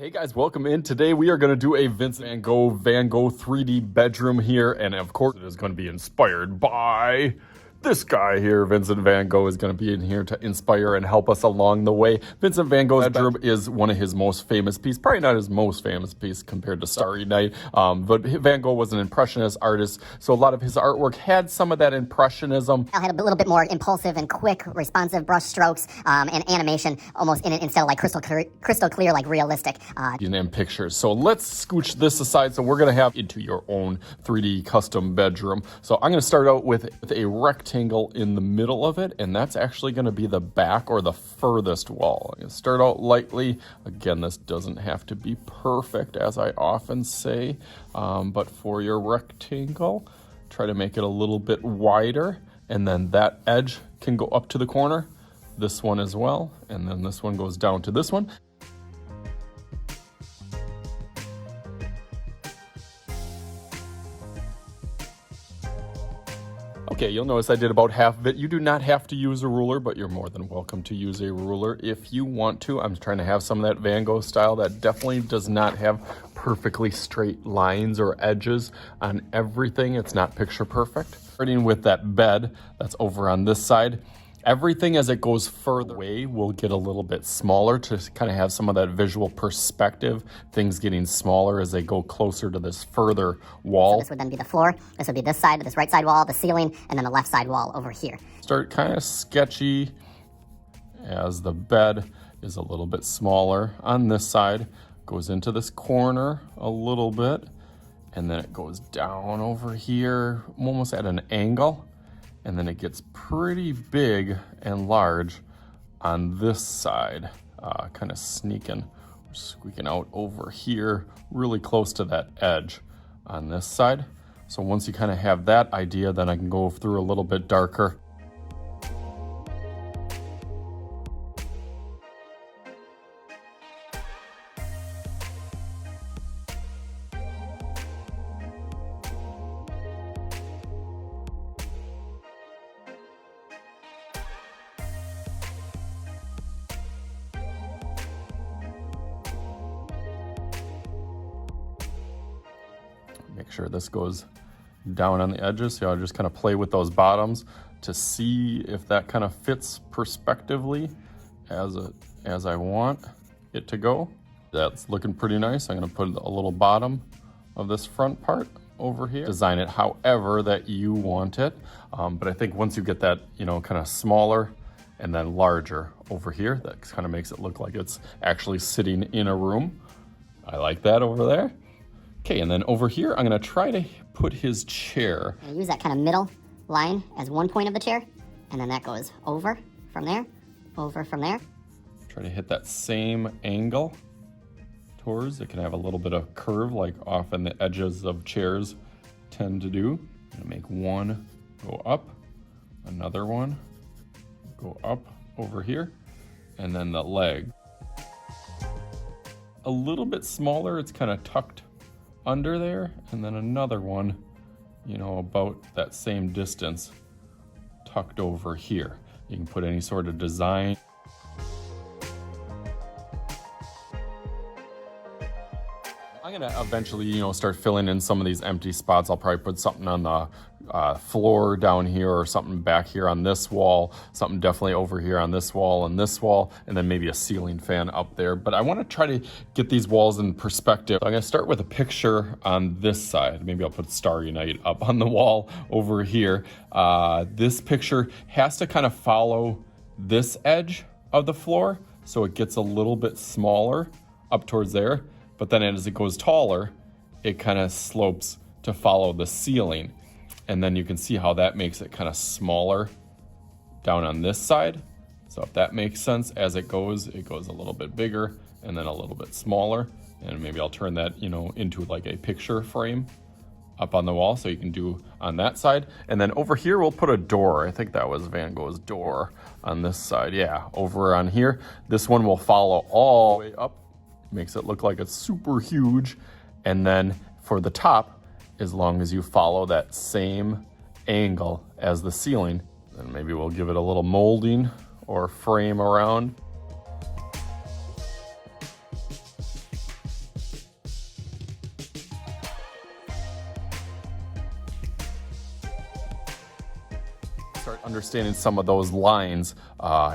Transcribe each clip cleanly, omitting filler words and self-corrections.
Hey guys, welcome in. Today we are going to do a Vincent Van Gogh 3D bedroom here, and of course it is going to be inspired by this guy here. Vincent Van Gogh is going to be in here to inspire and help us along the way. Vincent Van Gogh's bedroom is one of his most famous pieces, probably not his most famous piece compared to Starry Night, but Van Gogh was an impressionist artist, so a lot of his artwork had some of that impressionism. I had a little bit more impulsive and quick, responsive brush strokes and animation almost in it instead of like crystal clear, like realistic. And pictures. So let's scooch this aside. So we're going to have into your own 3D custom bedroom. So I'm going to start out with a rectangle in the middle of it, and that's actually going to be the back or the furthest wall. I'm going to start out lightly. Again, this doesn't have to be perfect, as I often say, but for your rectangle, try to make it a little bit wider, and then that edge can go up to the corner, this one as well, and then this one goes down to this one. Okay, you'll notice I did about half of it. You do not have to use a ruler, but you're more than welcome to use a ruler if you want to. I'm trying to have some of that Van Gogh style that definitely does not have perfectly straight lines or edges on everything. It's not picture perfect. Starting with that bed that's over on this side. Everything as it goes further away will get a little bit smaller to kind of have some of that visual perspective, things getting smaller as they go closer to this further wall. So this would then be the floor, this would be this side, this right side wall, the ceiling, and then the left side wall over here. Start kind of sketchy as the bed is a little bit smaller on this side, goes into this corner a little bit, and then it goes down over here, almost at an angle. And then it gets pretty big and large on this side, kind of sneaking or squeaking out over here, really close to that edge on this side. So once you kind of have that idea, then I can go through a little bit darker. Make sure this goes down on the edges. So I'll just kind of play with those bottoms to see if that kind of fits perspectively as I want it to go. That's looking pretty nice. I'm going to put a little bottom of this front part over here. Design it however that you want it. But I think once you get that, kind of smaller and then larger over here, that kind of makes it look like it's actually sitting in a room. I like that over there. Okay, and then over here, I'm going to try to put his chair. I use that kind of middle line as one point of the chair, and then that goes over from there, over from there. Try to hit that same angle towards. It can have a little bit of curve, like often the edges of chairs tend to do. I'm going to make one go up, another one go up over here, and then the leg. A little bit smaller, it's kind of tucked under there, and then another one, about that same distance, tucked over here. You can put any sort of design. I'm gonna eventually, start filling in some of these empty spots. I'll probably put something on the floor down here, or something back here on this wall, something definitely over here on this wall, and then maybe a ceiling fan up there. But I want to try to get these walls in perspective. I'm going to start with a picture on this side. Maybe I'll put Starry Night up on the wall over here. This picture has to kind of follow this edge of the floor, so it gets a little bit smaller up towards there. But then as it goes taller, it kind of slopes to follow the ceiling. And then you can see how that makes it kind of smaller down on this side. So if that makes sense, as it goes a little bit bigger and then a little bit smaller. And maybe I'll turn that, into like a picture frame up on the wall, so you can do on that side. And then over here, we'll put a door. I think that was Van Gogh's door on this side. Yeah, over on here. This one will follow all the way up. Makes it look like it's super huge. And then for the top, as long as you follow that same angle as the ceiling, then maybe we'll give it a little molding or frame around. start understanding some of those lines,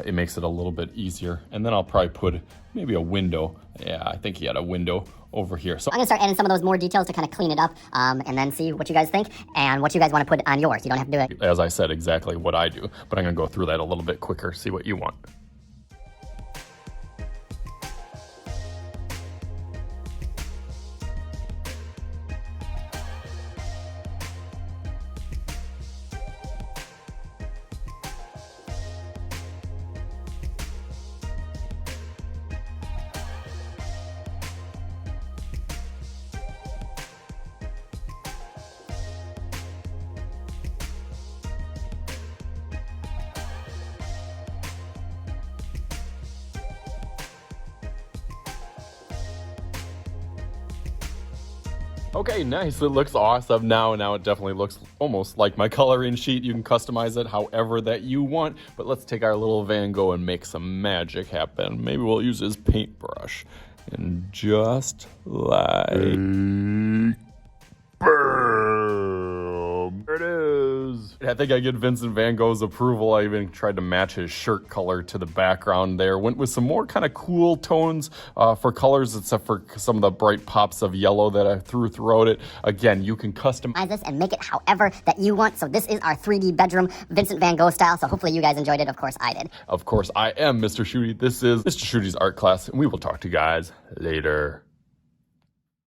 it makes it a little bit easier. And then I'll probably put maybe a window. Yeah, I think he had a window over here. So I'm gonna start adding some of those more details to kind of clean it up, and then see what you guys think and what you guys want to put on yours. You don't have to do it. as I said, exactly what I do, but I'm gonna go through that a little bit quicker, see what you want. Okay, nice. It looks awesome now. Now it definitely looks almost like my coloring sheet. You can customize it however that you want, but let's take our little Van Gogh and make some magic happen. Maybe we'll use his paintbrush. And just like bam, there it is. I think I get Vincent Van Gogh's approval. I even tried to match his shirt color to the background there. Went with some more kind of cool tones for colors, except for some of the bright pops of yellow that I threw throughout it. Again, you can customize This and make it however that you want. So this is our 3D bedroom, Vincent Van Gogh style. So hopefully you guys enjoyed it. Of course I did. Of course, I am Mr. Shooty. This is Mr. Shooty's art class, and we will talk to you guys later.